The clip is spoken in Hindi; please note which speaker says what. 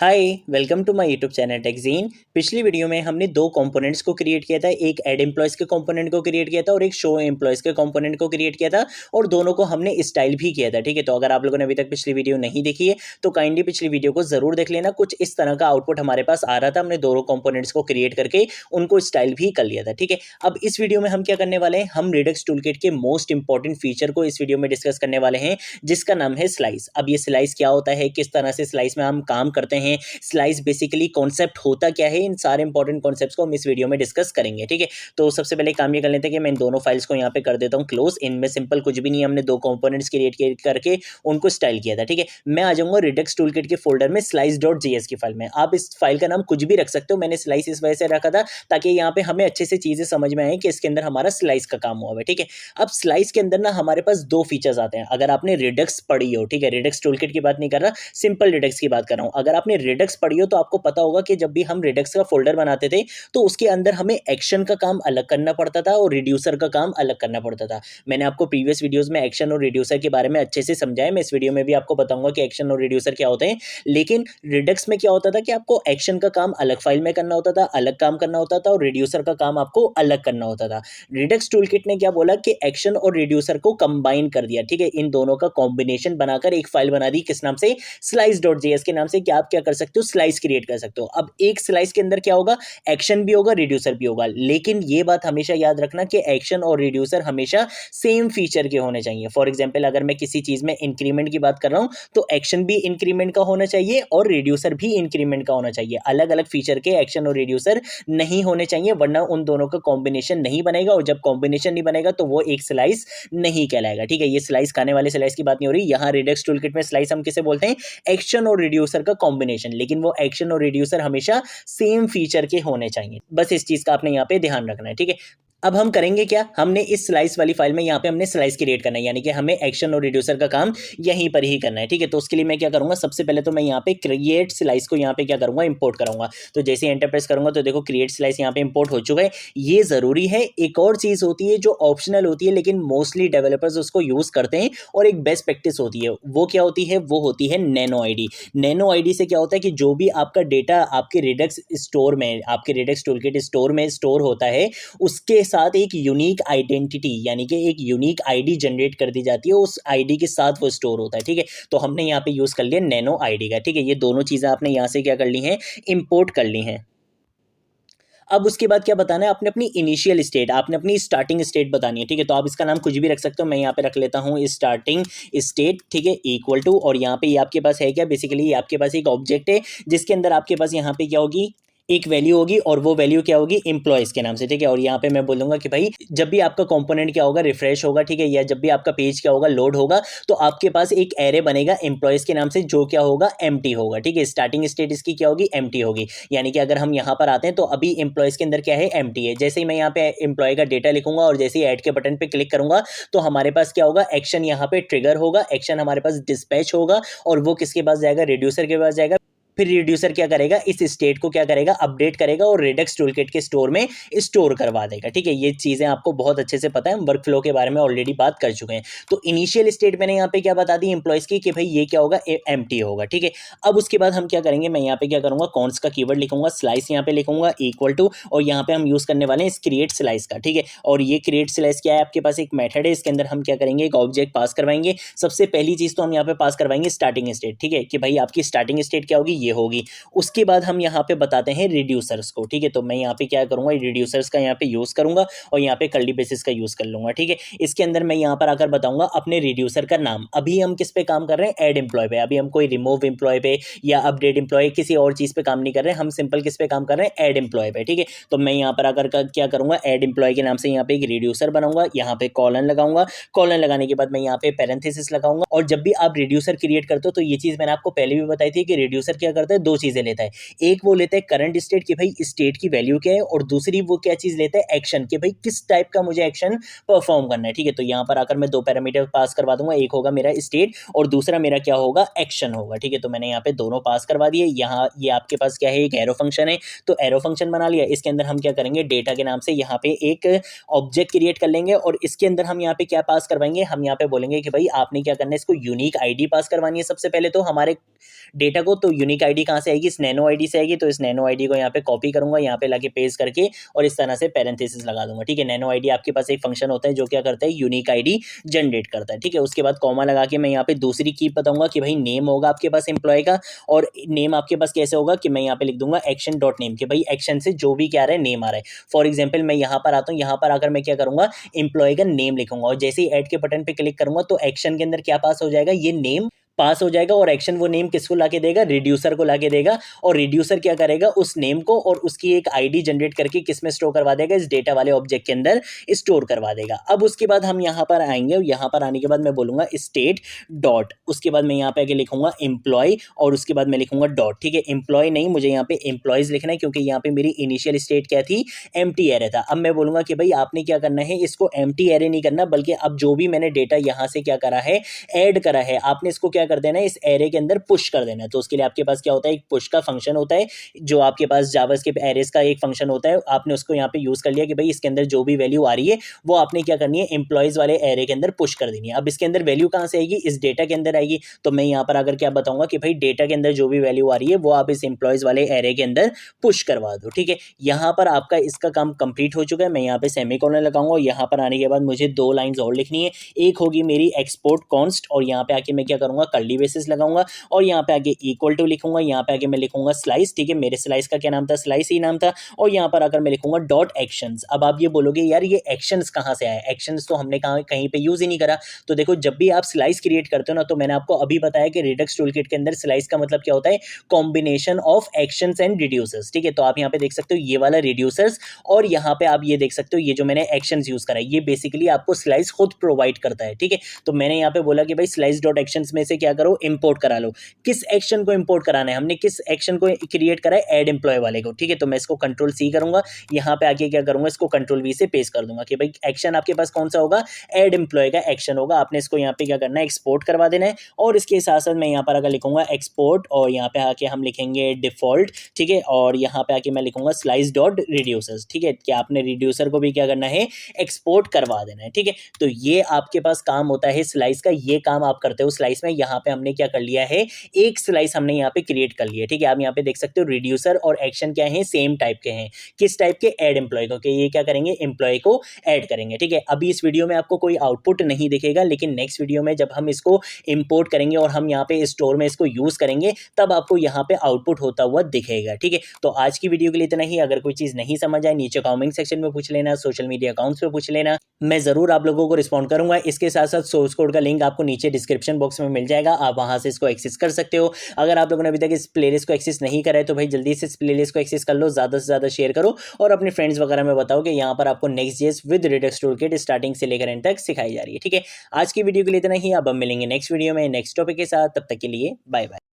Speaker 1: Hi welcome to my YouTube channel टेकजीन। पिछली वीडियो में हमने दो कंपोनेंट्स को क्रिएट किया था, एक ऐड एम्प्लॉयज़ के कंपोनेंट को क्रिएट किया था और एक शो एम्प्लॉयज़ के कंपोनेंट को क्रिएट किया था और दोनों को हमने स्टाइल भी किया था। ठीक है, तो अगर आप लोगों ने अभी तक पिछली वीडियो नहीं देखी है तो काइंडली पिछली वीडियो को जरूर देख लेना। कुछ इस तरह का आउटपुट हमारे पास आ रहा था, हमने दोनों कंपोनेंट्स को क्रिएट करके उनको स्टाइल भी कर लिया था। ठीक है, अब इस वीडियो में हम क्या करने वाले हैं, हम रिडक्स टूलकिट के मोस्ट इंपॉर्टेंट फीचर को इस वीडियो में डिस्कस करने वाले हैं, जिसका नाम है स्लाइस। अब ये स्लाइस क्या होता है, किस तरह से स्लाइस में हम काम करते हैं, स्लाइस बेसिकली कॉन्सेप्ट होता क्या है, इन सारे इंपॉर्टेंट कॉन्सेप्ट्स को हम इस वीडियो में डिस्कस करेंगे। ठीक है, तो सबसे पहले काम ये कर लेते हैं कि मैं इन दोनों फाइल्स को यहाँ पे कर देता हूँ क्लोज। इनमें सिंपल कुछ भी नहीं, हमने दो कंपोनेंट्स क्रिएट करके उनको स्टाइल किया था। ठीक है, मैं आ जाऊंगा रिडक्स टूलकिट के फोल्डर में slice.js की फाइल में। आप इस फाइल का नाम कुछ भी रख सकते हो, मैंने स्लाइस इस वजह से रखा था ताकि यहाँ पे हमें अच्छे से चीजें समझ में आए कि इसके अंदर हमारा स्लाइस का काम हुआ है। ठीक है, अब स्लाइस के अंदर ना हमारे पास दो फीचर्स आते हैं। अगर आपने रिडक्स पढ़ी हो, ठीक है, रिडक्स टूलकिट की बात नहीं कर रहा, सिंपल रिडक्स की बात कर रहा हूं। अगर आपने रिडक्स पढ़ी हो तो आपको पता होगा कि जब भी हम रिडक्स का फोल्डर बनाते थे तो उसके अंदर हमें एक्शन का काम अलग करना पड़ता था और रिड्यूसर का काम अलग करना पड़ता था। मैंने आपको प्रीवियस वीडियोस में एक्शन और रिड्यूसर के बारे में अच्छे से समझाया, मैं इस वीडियो में भी आपको बताऊंगा कि एक्शन और रिड्यूसर क्या होते हैं। लेकिन रिडक्स में क्या होता था कि आपको एक्शन का काम अलग फाइल में करना होता था, अलग काम करना होता था, और रिड्यूसर का काम आपको अलग करना होता था। रिडक्स टूलकिट ने क्या बोला कि एक्शन और रिड्यूसर को कंबाइन कर दिया। ठीक है, इन दोनों का कॉम्बिनेशन बनाकर एक फाइल बना दी, किस नाम से, slice.js के नाम से। कि आप क्या कर सकते हो, स्लाइस क्रिएट कर सकते हो। अब एक स्लाइस के अंदर क्या होगा, एक्शन भी होगा, रिड्यूसर भी होगा। लेकिन ये बात हमेशा याद रखना कि एक्शन और रिड्यूसर हमेशा सेम फीचर के होने चाहिए। फॉर एग्जांपल, अगर मैं किसी चीज में इंक्रीमेंट की बात कर रहा हूं तो एक्शन भी इंक्रीमेंट का होना चाहिए और रिड्यूसर भी इंक्रीमेंट का होना चाहिए। अलग अलग फीचर के एक्शन और रिड्यूसर नहीं होने चाहिए, वरना उन दोनों का कॉम्बिनेशन नहीं बनेगा, और जब कॉम्बिनेशन नहीं बनेगा तो वो एक स्लाइस नहीं कहलाएगा। ठीक है, ये स्लाइस खाने वाले स्लाइस की बात नहीं हो रही यहाँ। रिडक्स टूलकिट में स्लाइस हम किसे बोलते हैं, एक्शन और रिड्यूसर का कॉम्बिनेशन। लेकिन वो एक्शन और रिड्यूसर हमेशा सेम फीचर के होने चाहिए, बस इस चीज का आपने यहाँ पे ध्यान रखना है। ठीक है, अब हम करेंगे क्या, हमने इस स्लाइस वाली फाइल में यहाँ पे हमने स्लाइस क्रिएट करना है, यानी कि हमें एक्शन और रिड्यूसर का काम यहीं पर ही करना है। ठीक है, तो उसके लिए मैं क्या करूंगा, सबसे पहले तो मैं यहाँ पे क्रिएट स्लाइस को यहाँ पे क्या करूंगा, इंपोर्ट करूंगा। तो जैसे एंटर प्रेस करूंगा तो देखो क्रिएट स्लाइस यहाँ पे इंपोर्ट हो चुका है। ये जरूरी है। एक और चीज होती है जो ऑप्शनल होती है लेकिन मोस्टली डेवलपर्स उसको यूज करते हैं, और एक बेस्ट प्रैक्टिस होती है। वो क्या होती है, वो होती है नैनो आईडी। नैनो आईडी से क्या होता है कि जो भी आपका डेटा आपके रिडक्स स्टोर में, आपके रिडक्स टूलकिट स्टोर में स्टोर होता है, उसके साथ एक यूनिक आइडेंटिटी यानी कि एक यूनिक आईडी जनरेट कर दी जाती है, उस आईडी के साथ वो स्टोर होता है। ठीक है, तो हमने यहाँ पे यूज कर लिया नैनो आईडी का। ठीक है, ये दोनों चीजें आपने यहाँ से क्या कर ली हैं, इंपोर्ट कर ली हैं। अब उसके बाद क्या बताना है, आपने अपनी इनिशियल स्टेट, आपने अपनी स्टार्टिंग स्टेट बतानी है। ठीक है, तो आप इसका नाम कुछ भी रख सकते हो, मैं यहाँ पे रख लेता हूँ स्टार्टिंग स्टेट। ठीक है, इक्वल टू, और यहाँ पे ये आपके पास है क्या, बेसिकली ये आपके पास एक ऑब्जेक्ट है जिसके अंदर आपके पास यहाँ पे क्या होगी, एक वैल्यू होगी, और वो वैल्यू क्या होगी, एम्प्लॉयज के नाम से। ठीक है, और यहाँ पे मैं बोलूंगा कि भाई जब भी आपका कंपोनेंट क्या होगा, रिफ्रेश होगा, ठीक है, या जब भी आपका पेज क्या होगा, लोड होगा, तो आपके पास एक एरे बनेगा एम्प्लॉयज के नाम से जो क्या होगा, एम्प्टी होगा। ठीक है, स्टार्टिंग स्टेट इसकी क्या होगी, एम्प्टी होगी। यानी कि अगर हम यहाँ पर आते हैं तो अभी एम्प्लॉयज के अंदर क्या है, एम्प्टी है। जैसे ही मैं यहाँ पे एम्प्लॉय का डेटा लिखूंगा और जैसे ही ऐड के बटन पे क्लिक करूंगा तो हमारे पास क्या होगा, एक्शन यहाँ पे ट्रिगर होगा, एक्शन हमारे पास डिस्पैच होगा, और वो किसके पास जाएगा, रिड्यूसर के पास जाएगा। फिर रिड्यूसर क्या करेगा, इस स्टेट को क्या करेगा, अपडेट करेगा और रिडक्स टूलकिट के स्टोर में स्टोर करवा देगा। ठीक है, ये चीजें आपको बहुत अच्छे से पता है, हम वर्क फ्लो के बारे में ऑलरेडी बात कर चुके हैं। तो इनिशियल स्टेट मैंने यहाँ पे क्या बता दी एम्प्लॉयज की कि भाई ये क्या होगा, एम्प्टी होगा। ठीक है, अब उसके बाद हम क्या करेंगे, मैं यहाँ पे क्या करूंगा, कॉन्स का कीवर्ड लिखूंगा, स्लाइस यहाँ पे लिखूंगा इक्वल टू, और यहाँ पे हम यूज करने वाले हैं क्रिएट स्लाइस का। ठीक है, और ये क्रिएट स्लाइस क्या है, आपके पास एक मेथड है, इसके अंदर हम क्या करेंगे, एक ऑब्जेक्ट पास करवाएंगे। सबसे पहली चीज तो हम यहाँ पे पास करवाएंगे स्टार्टिंग स्टेट। ठीक है, कि भाई आपकी स्टार्टिंग स्टेट क्या होगी, ये होगी। उसके बाद हम यहाँ पे बताते हैं रिड्यूसर्स को। ठीक है, तो मैं यहाँ पे क्या करूंगा, रिड्यूसर्स का यहाँ पे यूज करूंगा और यहाँ पे कर्ली बेसिस का यूज कर लूंगा। ठीक है, इसके अंदर मैं यहाँ पर आकर बताऊंगा अपने रिड्यूसर का नाम। अभी हम किस पे काम कर रहे हैं, ऐड एम्प्लॉय पे। अभी हम कोई रिमूव एम्प्लॉय पे या अपडेट एम्प्लॉय किसी और चीज पे काम नहीं कर रहे हैं, हम सिंपल किस पे काम कर रहे हैं, ऐड एम्प्लॉय पे। ठीक है, तो मैं यहाँ पर आकर क्या करूंगा, ऐड एम्प्लॉय के नाम से यहाँ पे एक रिड्यूसर बनाऊंगा, यहाँ पे कॉलन लगाऊंगा। कॉलन लगाने के बाद मैं यहाँ पे पैरेंथेसिस लगाऊंगा। और जब भी आप रिड्यूसर क्रिएट करते हो तो ये चीज मैंने आपको पहले भी बताई थी कि रिड्यूसर क्या करता है, दो चीजें लेता है। एक वो लेता है करंट स्टेट कि भाई स्टेट की वैल्यू क्या है, और दूसरी वो क्या चीज लेता है, एक्शन, कि भाई किस टाइप का मुझे एक्शन परफॉर्म करना है। ठीक है, तो यहाँ पर आकर मैं दो पैरामीटर पास करवा दूंगा, एक होगा मेरा स्टेट और दूसरा मेरा क्या होगा, एक्शन होगा। ठीक है, तो मैंने यहाँ पे दोनों पास करवा दिए। यहाँ ये आपके पास क्या है, एक एरो फंक्शन है, तो एरो फंक्शन बना लिया। इसके अंदर हम क्या करेंगे, डेटा के नाम से यहाँ पे एक ऑब्जेक्ट क्रिएट कर लेंगे, और इसके अंदर हम यहाँ पे क्या पास करवाएंगे, हम यहाँ पे बोलेंगे कि भाई आपने क्या करना है, इसको यूनिक आईडी पास करवानी है। सबसे पहले तो हमारे डेटा को तो यूनिक यूनिक आईडी कहाँ से आएगी, इस नैनो आईडी से आएगी। तो इस नैनो आईडी को यहाँ पे कॉपी करूंगा, यहाँ पे लाके पेस्ट करके और इस तरह से पैरेंथेसिस लगा दूंगा। ठीक है, नैनो आईडी आपके पास एक फंक्शन होता है जो क्या करता है, यूनिक आईडी जनरेट करता है। ठीक है, उसके बाद कॉमा लगा के मैं यहाँ पे दूसरी की बताऊंगा कि भाई नेम होगा आपके पास एम्प्लॉय का, और नेम आपके पास कैसे होगा कि मैं यहाँ पे लिख दूंगा एक्शन डॉट नेम, कि भाई एक्शन से जो भी क्या आ रहा है नेम आ रहा है। फॉर एग्जाम्पल मैं यहाँ पर आता हूँ, यहाँ पर आकर मैं क्या करूंगा, एम्प्लॉय का नेम लिखूंगा, और जैसे ही ऐड के बटन पे क्लिक करूंगा तो एक्शन के अंदर क्या पास हो जाएगा, ये नेम पास हो जाएगा। और एक्शन वो नेम किसको लाके देगा, रिड्यूसर को लाके देगा, और रिड्यूसर क्या करेगा, उस नेम को और उसकी एक आईडी जनरेट करके किस में स्टोर करवा देगा, इस डेटा वाले ऑब्जेक्ट के अंदर स्टोर करवा देगा। अब उसके बाद हम यहाँ पर आएंगे, और यहाँ पर आने के बाद मैं बोलूंगा स्टेट डॉट, उसके बाद मैं यहाँ पे आगे लिखूंगा एम्प्लॉय, और उसके बाद मैं लिखूंगा डॉट। ठीक है, एम्प्लॉय नहीं, मुझे यहाँ पे एम्प्लॉयज लिखना है, क्योंकि यहाँ पे मेरी इनिशियल स्टेट क्या थी, एम्प्टी एरे था। अब मैं बोलूंगा कि भाई आपने क्या करना है, इसको एम्प्टी एरे नहीं करना, बल्कि अब जो भी मैंने डेटा यहाँ से क्या करा है, ऐड करा है, आपने इसको क्या कर देना है, इस एरे के अंदर पुश कर देना है। तो उसके लिए आपके पास क्या होता है, एक पुश का फंक्शन होता है, जो आपके पास जावास्क्रिप्ट एरेस का एक फंक्शन होता है, आपने उसको यहाँ पे यूज कर लिया कि भाई इसके अंदर जो भी वैल्यू आ रही है वो आपने क्या करनी है, एम्प्लॉयज वाले एरे के अंदर पुश कर देनी है। अब इसके अंदर वैल्यू कहाँ से आएगी, इस डेटा के अंदर आएगी। तो मैं यहाँ पर अगर क्या बताऊंगा कि भाई डेटा के अंदर जो भी वैल्यू आ रही है वो आप इस एम्प्लॉयज वाले एरे के अंदर पुश करवा दो। ठीक है, यहाँ पर आपका इसका काम कंप्लीट हो चुका है। मैं यहाँ पे सेमीकोलन लगाऊंगा, और यहाँ पर आने के बाद मुझे दो लाइंस और लिखनी है। एक होगी मेरी एक्सपोर्ट कॉन्स्ट, और यहाँ पे आके मैं क्या करूंगा, कर्ली ब्रेसेस लगाऊंगा, और यहाँ पे आगे इक्वल टू लिखूंगा, यहाँ पे आगे मैं लिखूंगा स्लाइस। ठीक है, मेरे स्लाइस का क्या नाम था, स्लाइस ही नाम था। और यहाँ पर आकर मैं लिखूंगा डॉट एक्शंस। अब आप ये बोलोगे यार ये एक्शंस कहाँ से आए, एक्शंस तो हमने कहाँ कहीं पे यूज ही नहीं करा। तो देखो, जब भी आप स्लाइस क्रिएट करते हो ना, तो मैंने आपको अभी बताया कि रिडक्स टूलकिट के अंदर स्लाइस का मतलब क्या होता है, combination of actions and reducers. ठीक है, तो आप यहाँ पे देख सकते हो ये वाला रिड्यूसर्स, और यहाँ पे आप ये देख सकते हो ये जो मैंने एक्शंस यूज करा है, ये बेसिकली आपको स्लाइस खुद प्रोवाइड करता है। ठीक है, तो मैंने यहाँ पे बोला कि भाई स्लाइस डॉट एक्शंस में से क्या करो, इंपोर्ट करा लो। किस एक्शन को इंपोर्ट कराना है, हमने किस एक्शन को क्रिएट करा है, ऐड एम्प्लॉय वाले को। ठीक है, तो मैं इसको कंट्रोल सी करूंगा, यहाँ पे आके क्या करूंगा, इसको कंट्रोल वी से पेस्ट कर दूंगा कि भाई एक्शन आपके पास कौन सा होगा, ऐड एम्प्लॉय का एक्शन होगा। आपने इसको यहाँ पे क्या करना है, एक्सपोर्ट करवा देना है। और इसके साथ साथ मैं यहाँ पर अगर लिखूंगा एक्सपोर्ट, और यहाँ पे आके हम लिखेंगे डिफॉल्ट। ठीक है, और यहाँ पे आके मैं लिखूंगा स्लाइस डॉट रिड्यूसर्स। ठीक है, कि आपने रिड्यूसर को भी क्या करना है, एक्सपोर्ट करवा देना है। ठीक है, तो ये आपके पास काम होता है स्लाइस का, ये काम आप करते हो स्लाइस में। यहाँ पे हमने क्या कर लिया है, एक स्लाइस हमने यहाँ पे क्रिएट कर लिया है। ठीक है, आप यहाँ पे देख सकते हो रिड्यूसर और एक्शन क्या है, सेम टाइप के हैं। किस टाइप के, ऐड एम्प्लॉय को, कि ये क्या करेंगे, एम्प्लॉय को ऐड करेंगे। ठीक है, अभी इस वीडियो में आपको कोई आउटपुट नहीं दिखेगा, लेकिन नेक्स्ट वीडियो में जब हम इसको इंपोर्ट करेंगे और हम यहाँ पे स्टोर में इसको यूज करेंगे, तब आपको यहाँ पे आउटपुट होता हुआ दिखेगा। ठीक है, तो आज की वीडियो के लिए इतना ही। अगर कोई चीज नहीं समझ आए, नीचे कमेंट सेक्शन में पूछ लेना, सोशल मीडिया अकाउंट्स पे पूछ लेना, मैं जरूर आप लोगों को रिस्पॉन्ड करूंगा। इसके साथ साथ सोर्स कोड का लिंक आपको नीचे डिस्क्रिप्शन बॉक्स में मिल जाएगा, आप वहां से इसको एक्सेस कर सकते हो। अगर आप लोगों ने अभी तक इस प्लेलिस्ट को एक्सेस नहीं करा है तो भाई जल्दी से इस प्लेलिस्ट को एक्सेस कर लो, ज़्यादा से ज़्यादा शेयर करो, और अपने फ्रेंड्स वगैरह में बताओ कि यहाँ पर आपको Next.js with Redux toolkit starting से लेकर एंड तक सिखाई जा रही है। ठीक है, आज की वीडियो के लिए इतना ही। अब हम मिलेंगे नेक्स्ट वीडियो में नेक्स्ट टॉपिक के साथ, तब तक के लिए बाय बाय।